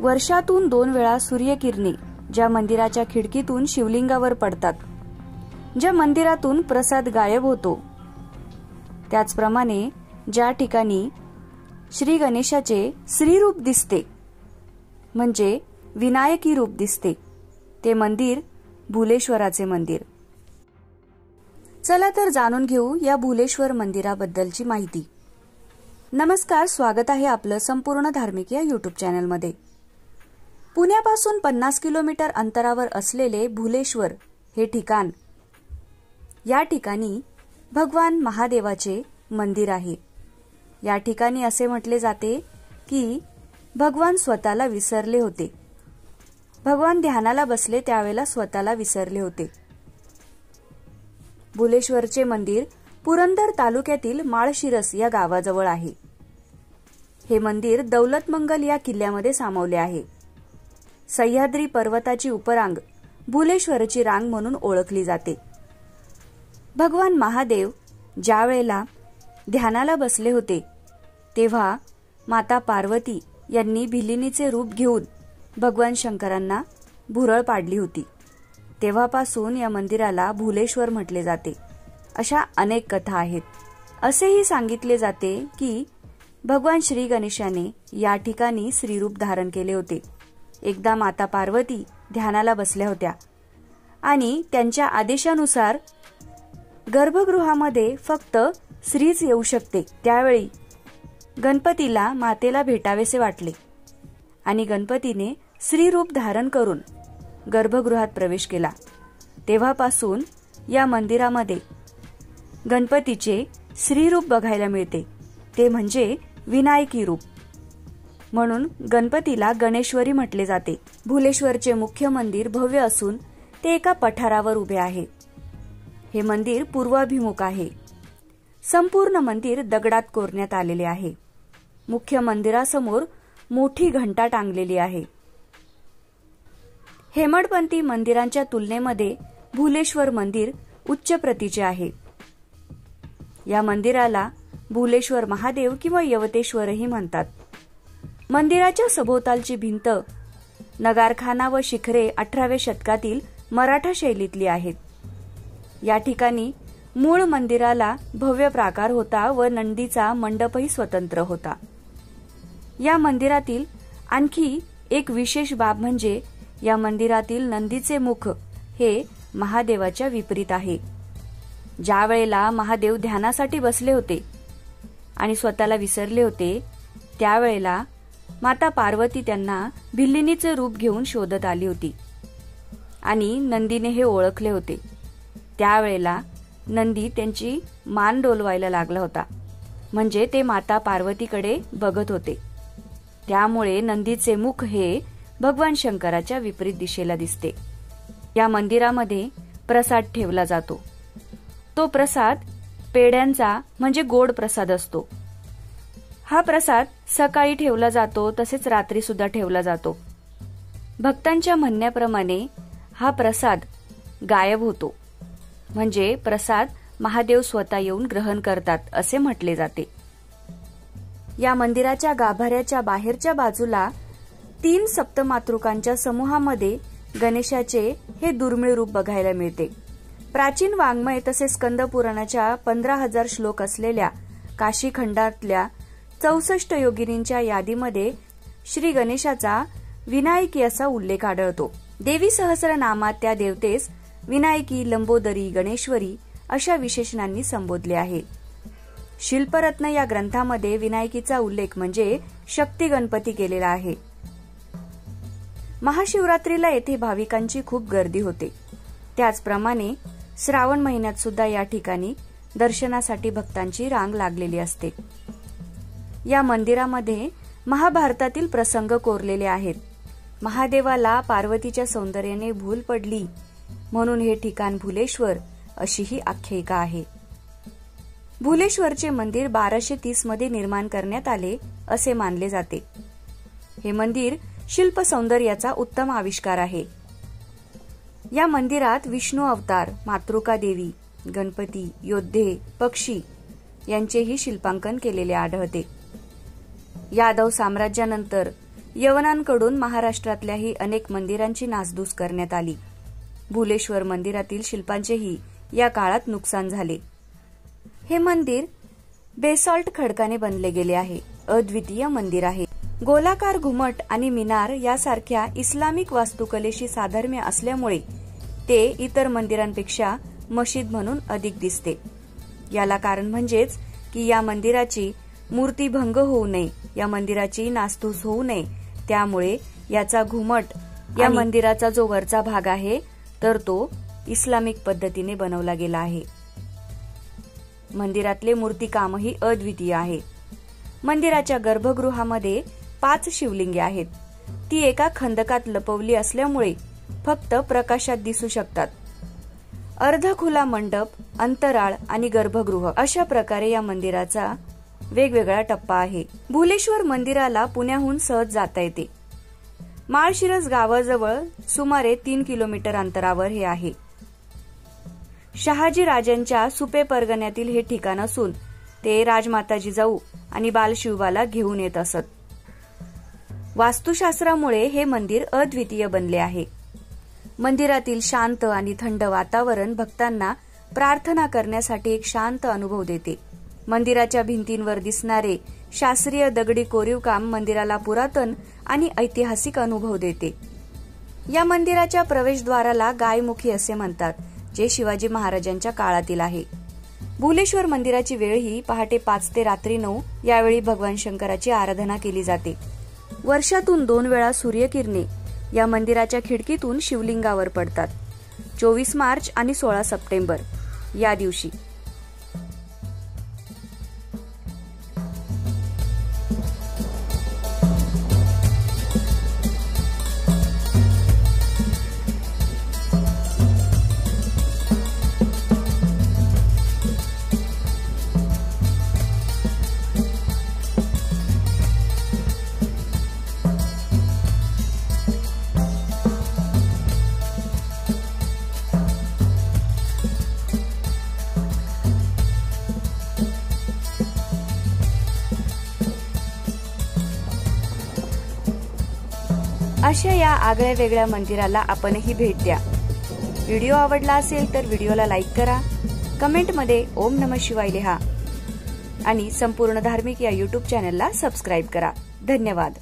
वर्षातून 2 वेळा सूर्यकिरणे ज्या मंदिराच्या खिडकीतून शिवलिंगावर पडतात, ज्या मंदिरातून प्रसाद गायब होतो, त्याचप्रमाणे ज्या ठिकाणी श्री गणेशाचे श्रीरूप दिसते म्हणजे विनायकी रूप दिसते, ते मंदिर भुलेश्वराचे मंदिर. चला तर जाणून घेऊ या भुलेश्वर मंदिराबद्दलची माहिती. नमस्कार, स्वागत आहे आपलं संपूर्ण धार्मिक या यूट्यूब चॅनलमध्ये. पुण्यापासून 50 किलोमीटर अंतरावर असलेले भुलेश्वर हे ठिकाण, या ठिकाणी भगवान महादेवाचे मंदिर आहे. या ठिकाणी असे म्हटले जाते की भगवान स्वतःला विसरले होते. भगवान ध्यानाला बसले त्यावेळेला स्वतःला विसरले होते. भुलेश्वरचे मंदिर पुरंदर तालुक्यातील माळशिरस या गावाजवळ आहे. हे मंदिर दौलतमंगल या किल्ल्यामध्ये सामावले आहे. सह्याद्री पर्वताची उपरांग भुलेश्वरची रांग म्हणून ओळखली जाते. भगवान महादेव ज्या वेळेला ध्यानाला बसले होते तेव्हा माता पार्वती यांनी भिलिनीचे रूप घेऊन भगवान शंकरांना भुरळ पाडली होती. तेव्हापासून या मंदिराला भुलेश्वर म्हटले जाते. अशा अनेक कथा आहेत. असेही सांगितले जाते की भगवान श्री गणेशाने या ठिकाणी श्रीरूप धारण केले होते. एकदा माता पार्वती ध्यानाला बसल्या होत्या आणि त्यांच्या आदेशानुसार गर्भगृहामध्ये फक्त स्त्रीच येऊ शकते. त्यावेळी गणपतीला मातेला भेटावेसे वाटले आणि गणपतीने स्त्रीरूप धारण करून गर्भगृहात प्रवेश केला. तेव्हापासून या मंदिरामध्ये गणपतीचे स्त्रीरूप बघायला मिळते, ते म्हणजे विनायकी रूप. म्हणून गणपतीला गणेश्वरी म्हटले जाते. भुलेश्वरचे मुख्य मंदिर भव्य असून ते एका पठारावर उभे आहे. हे मंदिर पूर्वाभिमुख आहे. संपूर्ण मंदिर दगडात कोरण्यात आलेले आहे. मुख्य मंदिरासमोर मोठी घंटा टांगलेली आहे. हेमाडपंथी मंदिरांच्या तुलनेमध्ये भुलेश्वर मंदिर उच्च प्रतीचे आहे. या मंदिराला भुलेश्वर महादेव किंवा यवतेश्वरही म्हणतात. मंदिराच्या सभोवतालची भिंत नगारखाना व शिखरे 18व्या शतकातील मराठा शैलीतली आहेत. या ठिकाणी मूळ मंदिराला भव्य प्राकार होता व नंदीचा मंडपही स्वतंत्र होता. या मंदिरातील आणखी एक विशेष बाब म्हणजे या मंदिरातील नंदीचे मुख हे महादेवाच्या विपरीत आहे. ज्या वेळेला महादेव ध्यानासाठी बसले होते आणि स्वतःला विसरले होते त्यावेळेला माता पार्वती त्यांना भिल्लिनीचे रूप घेऊन शोधत आली होती आणि नंदीने हे ओळखले होते. त्यावेळेला नंदी त्यांची मान डोलवायला लागला होता, म्हणजे ते माता पार्वतीकडे बघत होते. त्यामुळे नंदीचे मुख हे भगवान शंकराच्या विपरीत दिशेला दिसते. या मंदिरामध्ये प्रसाद ठेवला जातो. तो प्रसाद पेढ्यांचा म्हणजे गोड प्रसाद असतो. हा प्रसाद सकाळी ठेवला जातो, तसेच रात्री सुद्धा ठेवला जातो. भक्तांच्या म्हणण्याप्रमाणे हा प्रसाद गायब होतो, म्हणजे प्रसाद महादेव स्वतः येऊन ग्रहण करतात असे म्हटले जाते. या मंदिराच्या गाभाऱ्याच्या बाहेरच्या बाजूला 3 सप्तमातृकांच्या समूहामध्ये गणेशाचे हे दुर्मिळ रूप बघायला मिळते. प्राचीन वाङ्मय तसेच स्कंद पुराणाच्या 15,000 श्लोक असलेल्या काशी खंडातल्या 64 योगिनींच्या यादीमध्ये श्री गणेशाचा विनायकी असा उल्लेख आढळतो. देवी सहस्रनामात त्या देवतेस विनायकी, लंबोदरी, गणेश्वरी अशा विशेषणांनी संबोधले आहे. शिल्परत्न या ग्रंथामध्ये विनायकीचा उल्लेख म्हणजे शक्ती गणपती केलेला आहे. महाशिवरात्रीला येथे भाविकांची खूप गर्दी होते. त्याचप्रमाणे श्रावण महिन्यात सुद्धा या ठिकाणी दर्शनासाठी भक्तांची रांग लागलेली असते. या मंदिरामध्ये महाभारतातील प्रसंग कोरलेले आहेत. महादेवाला पार्वतीच्या सौंदर्याने भूल पडली म्हणून हे ठिकाण भुलेश्वर अशी ही आख्यायिका आहे. भुलेश्वरचे मंदिर 1230 मध्ये निर्माण करण्यात आले असे मानले जाते. हे मंदिर शिल्प सौंदर्याचा उत्तम आविष्कार आहे. या मंदिरात विष्णू अवतार, मातृका देवी, गणपती, योद्धे, पक्षी यांचेही शिल्पांकन केलेले आढळते. यादव साम्राज्यानंतर यवनांकडून महाराष्ट्रातल्याही अनेक मंदिरांची नासधूस करण्यात आली. भुलेश्वर मंदिरातील शिल्पांचेही या काळात नुकसान झाले. हे मंदिर बेसॉल्ट खडकाने बनले गेले आहे. अद्वितीय मंदिर आहे. गोलाकार घुमट आणि मिनार यासारख्या इस्लामिक वास्तुकलेशी साधर्म्य असल्यामुळे ते इतर मंदिरांपेक्षा मशीद म्हणून अधिक दिसते. याला कारण म्हणजेच की या मंदिराची मूर्तीभंग होऊ नये, या मंदिराची नासधूस होऊ नये. त्यामुळे याचा घुमट या मंदिराचा जो वरचा भाग आहे तर तो इस्लामिक पद्धतीने बनवला गेला आहे. मंदिरातले मूर्तिकामही अद्वितीय आहे. मंदिराच्या गर्भगृहामध्ये 5 शिवलिंगे आहेत. ती एका खंदकात लपवली असल्यामुळे फक्त प्रकाशात दिसू शकतात. अर्धखुला मंडप, अंतराळ आणि गर्भगृह अशा प्रकारे या मंदिराचा वेगवेगळा टप्पा आहे. भुलेश्वर मंदिराला पुण्याहून सहज जाता येते. माळशिरस गावाजवळ सुमारे 3 किलोमीटर अंतरावर हे आहे. शहाजी राजांच्या सुपे परगण्यातील हे ठिकाण असून ते राजमाता जिजाऊ आणि बालशिवबाला घेऊन येत असत. वास्तुशास्त्रामुळे हे मंदिर अद्वितीय बनले आहे. मंदिरातील शांत आणि थंड वातावरण भक्तांना प्रार्थना करण्यासाठी एक शांत अनुभव देते. मंदिराच्या भिंतींवर दिसणारे शास्त्रीय दगडी कोरीवकाम मंदिराला पुरातन आणि ऐतिहासिक अनुभव देते. या मंदिराच्या प्रवेशद्वाराला गायमुखी असे म्हणतात, जे शिवाजी महाराजांच्या काळातील आहे. भुलेश्वर मंदिराची वेळ ही पहाटे 5 ते रात्री 9 यावेळी भगवान शंकराची आराधना केली जाते. वर्षातून 2 वेळा सूर्यकिरणे या मंदिराच्या खिडकीतून शिवलिंगावर पडतात. 24 मार्च आणि 16 सप्टेंबर या दिवशी. अशा या आगळ्या वेगळ्या मंदिराला आपणही भेट द्या. व्हिडिओ आवडला असेल तर व्हिडिओला लाईक करा, कमेंटमध्ये ओम नमः शिवाय लिहा आणि संपूर्ण धार्मिक या YouTube चॅनलला सबस्क्राईब करा. धन्यवाद.